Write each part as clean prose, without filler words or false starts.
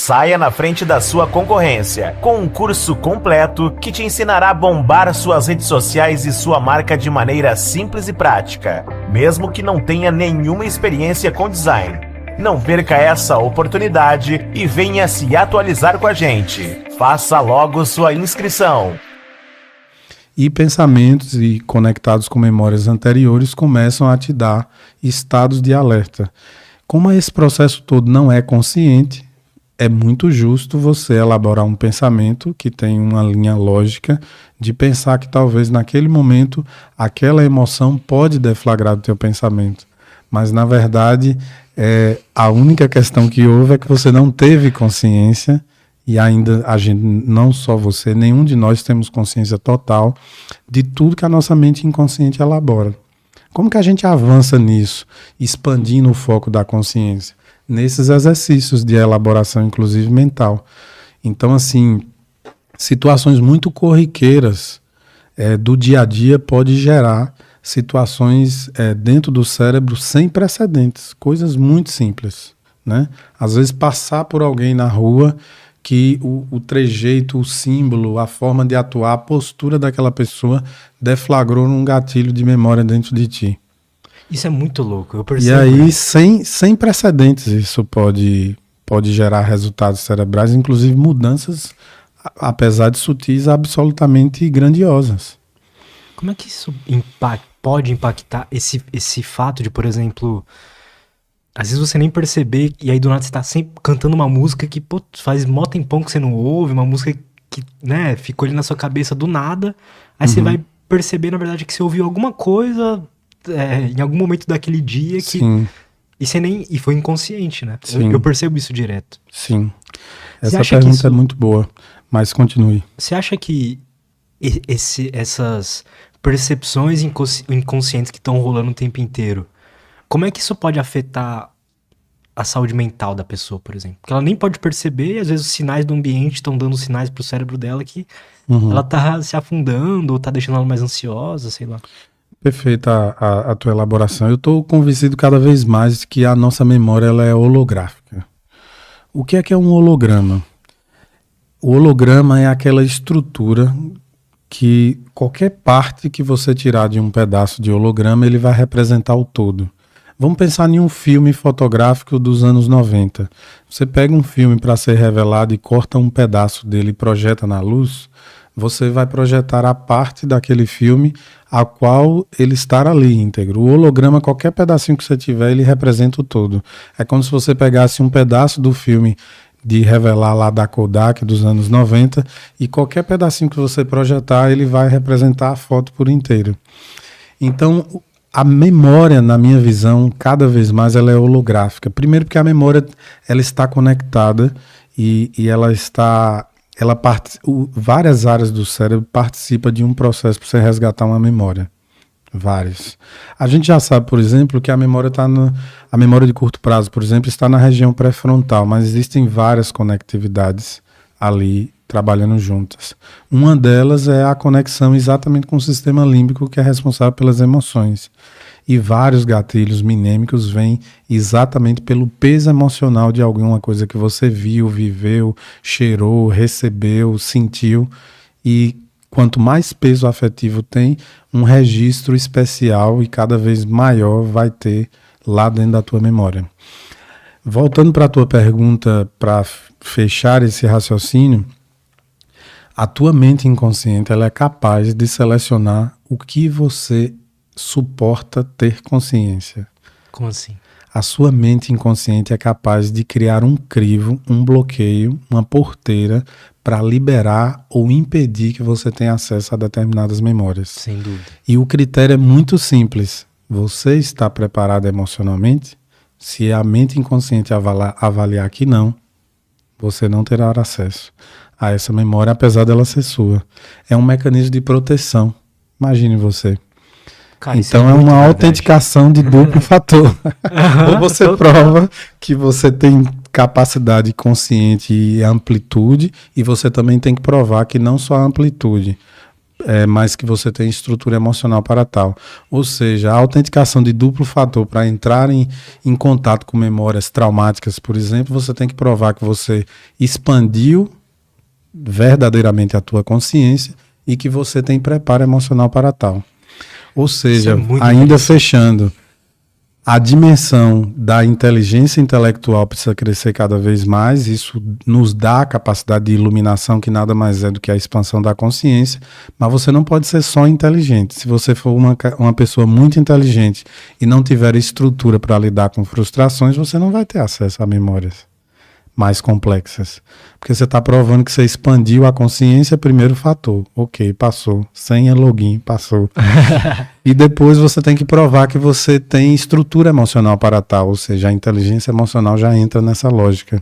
saia na frente da sua concorrência com um curso completo que te ensinará a bombar suas redes sociais e sua marca de maneira simples e prática, mesmo que não tenha nenhuma experiência com design. Não perca essa oportunidade e venha se atualizar com a gente. Faça logo sua inscrição. E pensamentos e conectados com memórias anteriores começam a te dar estados de alerta. Como esse processo todo não é consciente, é muito justo você elaborar um pensamento que tem uma linha lógica de pensar que talvez naquele momento aquela emoção pode deflagrar do teu pensamento. Mas na verdade, a única questão que houve é que você não teve consciência. E ainda a gente, não só você, nenhum de nós temos consciência total de tudo que a nossa mente inconsciente elabora. Como que a gente avança nisso, expandindo o foco da consciência? Nesses exercícios de elaboração, inclusive mental. Então, assim, situações muito corriqueiras do dia a dia pode gerar situações dentro do cérebro sem precedentes, coisas muito simples, né? Às vezes passar por alguém na rua que o trejeito, o símbolo, a forma de atuar, a postura daquela pessoa deflagrou um gatilho de memória dentro de ti. Isso é muito louco, eu percebo. E aí, sem precedentes, isso pode gerar resultados cerebrais, inclusive mudanças, apesar de sutis, absolutamente grandiosas. Como é que isso pode impactar esse fato de, por exemplo... Às vezes você nem perceber, e aí do nada você tá sempre cantando uma música que, pô, faz mó tempão que você não ouve, uma música que, né, ficou ali na sua cabeça do nada, aí você vai perceber, na verdade, que você ouviu alguma coisa em algum momento daquele dia que... Sim. E foi inconsciente, né? Sim. Eu percebo isso direto. Sim. Essa pergunta é muito boa, mas continue. Você acha que essas percepções inconscientes que estão rolando o tempo inteiro, como é que isso pode afetar a saúde mental da pessoa, por exemplo? Porque ela nem pode perceber, e às vezes os sinais do ambiente estão dando sinais pro cérebro dela que ela tá se afundando, ou tá deixando ela mais ansiosa, sei lá. Perfeita a tua elaboração. Eu estou convencido cada vez mais que a nossa memória ela é holográfica. O que é um holograma? O holograma é aquela estrutura que qualquer parte que você tirar de um pedaço de holograma, ele vai representar o todo. Vamos pensar em um filme fotográfico dos anos 90. Você pega um filme para ser revelado e corta um pedaço dele e projeta na luz, você vai projetar a parte daquele filme a qual ele estar ali íntegro. O holograma, qualquer pedacinho que você tiver, ele representa o todo. É como se você pegasse um pedaço do filme de revelar lá da Kodak dos anos 90 e qualquer pedacinho que você projetar, ele vai representar a foto por inteiro. Então, a memória, na minha visão, cada vez mais ela é holográfica. Primeiro porque a memória ela está conectada e várias áreas do cérebro participam de um processo para você resgatar uma memória. Várias. A gente já sabe, por exemplo, que a memória a memória de curto prazo, por exemplo, está na região pré-frontal, mas existem várias conectividades ali trabalhando juntas. Uma delas é a conexão exatamente com o sistema límbico, que é responsável pelas emoções. E vários gatilhos minêmicos vêm exatamente pelo peso emocional de alguma coisa que você viu, viveu, cheirou, recebeu, sentiu. E quanto mais peso afetivo tem, um registro especial e cada vez maior vai ter lá dentro da tua memória. Voltando para a tua pergunta, para fechar esse raciocínio, a tua mente inconsciente ela é capaz de selecionar o que você suporta ter consciência. Como assim? A sua mente inconsciente é capaz de criar um crivo, um bloqueio, uma porteira para liberar ou impedir que você tenha acesso a determinadas memórias. Sem dúvida. E o critério é muito simples. Você está preparado emocionalmente? Se a mente inconsciente avaliar que não, você não terá acesso a essa memória, apesar dela ser sua. É um mecanismo de proteção. Imagine você. Cara, então é uma autenticação de duplo fator. Ou você prova que você tem capacidade consciente e amplitude, e você também tem que provar que não só a amplitude. mas que você tem estrutura emocional para tal. Ou seja, a autenticação de duplo fator para entrar em contato com memórias traumáticas, por exemplo, você tem que provar que você expandiu verdadeiramente a tua consciência e que você tem preparo emocional para tal. Ou seja, ainda fechando, a dimensão da inteligência intelectual precisa crescer cada vez mais. Isso nos dá a capacidade de iluminação, que nada mais é do que a expansão da consciência. Mas você não pode ser só inteligente. Se você for uma pessoa muito inteligente e não tiver estrutura para lidar com frustrações, você não vai ter acesso a memórias mais complexas. Porque você está provando que você expandiu a consciência, primeiro fator. Ok, passou. Senha, login, passou. E depois você tem que provar que você tem estrutura emocional para tal. Ou seja, a inteligência emocional já entra nessa lógica.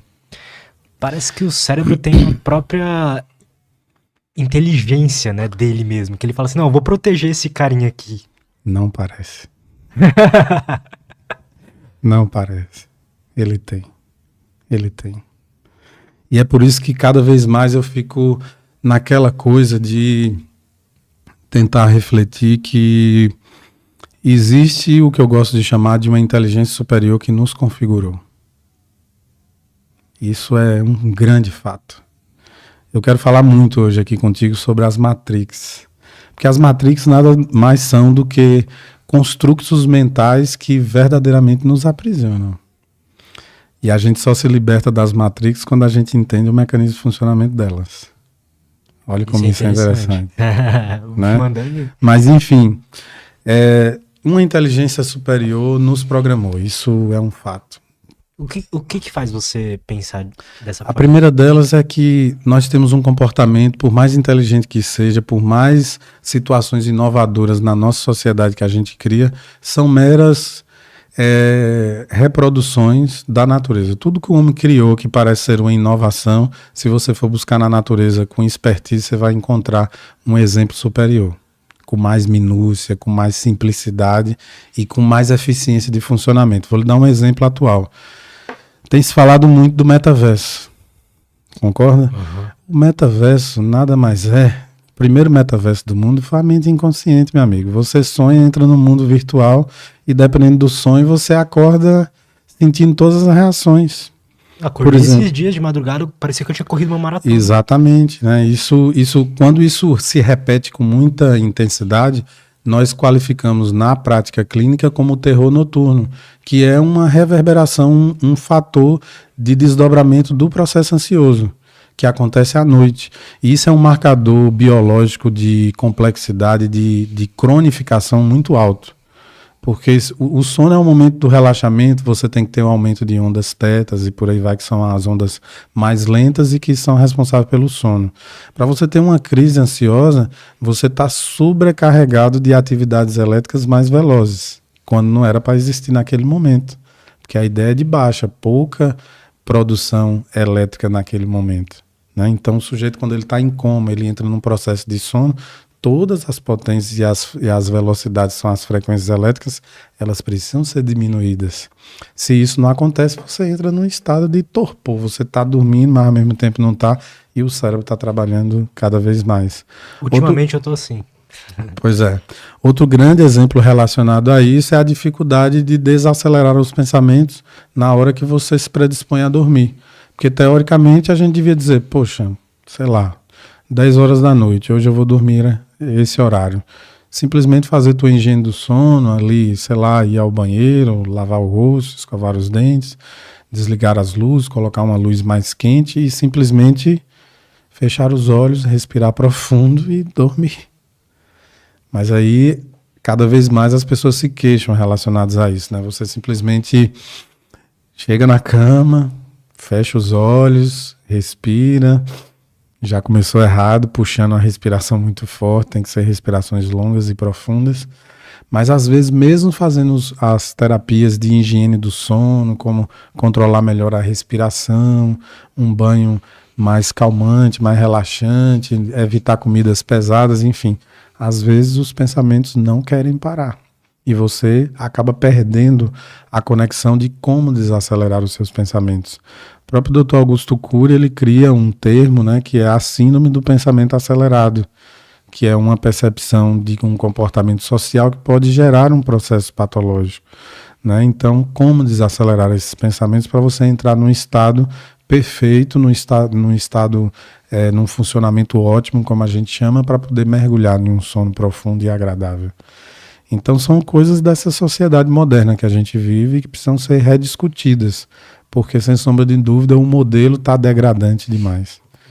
Parece que o cérebro tem a própria inteligência, né, dele mesmo. Que ele fala assim, não, eu vou proteger esse carinha aqui. Não parece. Não parece. Ele tem. Ele tem. E é por isso que cada vez mais eu fico naquela coisa de tentar refletir que existe o que eu gosto de chamar de uma inteligência superior que nos configurou. Isso é um grande fato. Eu quero falar muito hoje aqui contigo sobre as Matrix. Porque as Matrix nada mais são do que construtos mentais que verdadeiramente nos aprisionam. E a gente só se liberta das Matrix quando a gente entende o mecanismo de funcionamento delas. Olha como isso é interessante. Né? Mas, enfim, uma inteligência superior nos programou. Isso é um fato. O que faz você pensar dessa forma? A primeira delas é que nós temos um comportamento, por mais inteligente que seja, por mais situações inovadoras na nossa sociedade que a gente cria, são meras reproduções da natureza. Tudo que o homem criou que parece ser uma inovação, se você for buscar na natureza com expertise, você vai encontrar um exemplo superior, com mais minúcia, com mais simplicidade e com mais eficiência de funcionamento. Vou lhe dar um exemplo atual. Tem se falado muito do metaverso. Concorda? Uhum. O metaverso nada mais o primeiro metaverso do mundo foi a mente inconsciente, meu amigo. Você sonha, entra no mundo virtual e dependendo do sonho você acorda sentindo todas as reações. Acordei esses dias de madrugada, parecia que eu tinha corrido uma maratona. Exatamente, né? Quando isso se repete com muita intensidade, nós qualificamos na prática clínica como terror noturno, que é uma reverberação, um fator de desdobramento do processo ansioso, que acontece à noite. E isso é um marcador biológico de complexidade, de cronificação muito alto. Porque o sono é um momento do relaxamento, você tem que ter um aumento de ondas tetas e por aí vai, que são as ondas mais lentas e que são responsáveis pelo sono. Para você ter uma crise ansiosa, você está sobrecarregado de atividades elétricas mais velozes, quando não era para existir naquele momento. Porque a ideia é de baixa, pouca produção elétrica naquele momento, né? Então o sujeito, quando ele está em coma, ele entra num processo de sono, todas as potências e as velocidades são as frequências elétricas, elas precisam ser diminuídas. Se isso não acontece, você entra num estado de torpor, você está dormindo, mas ao mesmo tempo não está, e o cérebro está trabalhando cada vez mais. Ultimamente eu estou assim. Pois é. Outro grande exemplo relacionado a isso é a dificuldade de desacelerar os pensamentos na hora que você se predispõe a dormir. Porque, teoricamente, a gente devia dizer, poxa, sei lá, 10 horas da noite, hoje eu vou dormir esse horário. Simplesmente fazer tua higiene do sono ali, sei lá, ir ao banheiro, lavar o rosto, escovar os dentes, desligar as luzes, colocar uma luz mais quente e simplesmente fechar os olhos, respirar profundo e dormir. Mas aí, cada vez mais as pessoas se queixam relacionadas a isso, né? Você simplesmente chega na cama, fecha os olhos, respira, já começou errado, puxando uma respiração muito forte, tem que ser respirações longas e profundas. Mas às vezes, mesmo fazendo as terapias de higiene do sono, como controlar melhor a respiração, um banho mais calmante, mais relaxante, evitar comidas pesadas, enfim, às vezes os pensamentos não querem parar. E você acaba perdendo a conexão de como desacelerar os seus pensamentos. O próprio Dr. Augusto Cury, ele cria um termo, né, que é a síndrome do pensamento acelerado, que é uma percepção de um comportamento social que pode gerar um processo patológico, né? Então, como desacelerar esses pensamentos para você entrar num estado perfeito, num funcionamento ótimo, como a gente chama, para poder mergulhar em um sono profundo e agradável. Então, são coisas dessa sociedade moderna que a gente vive e que precisam ser rediscutidas, porque, sem sombra de dúvida, o modelo está degradante demais.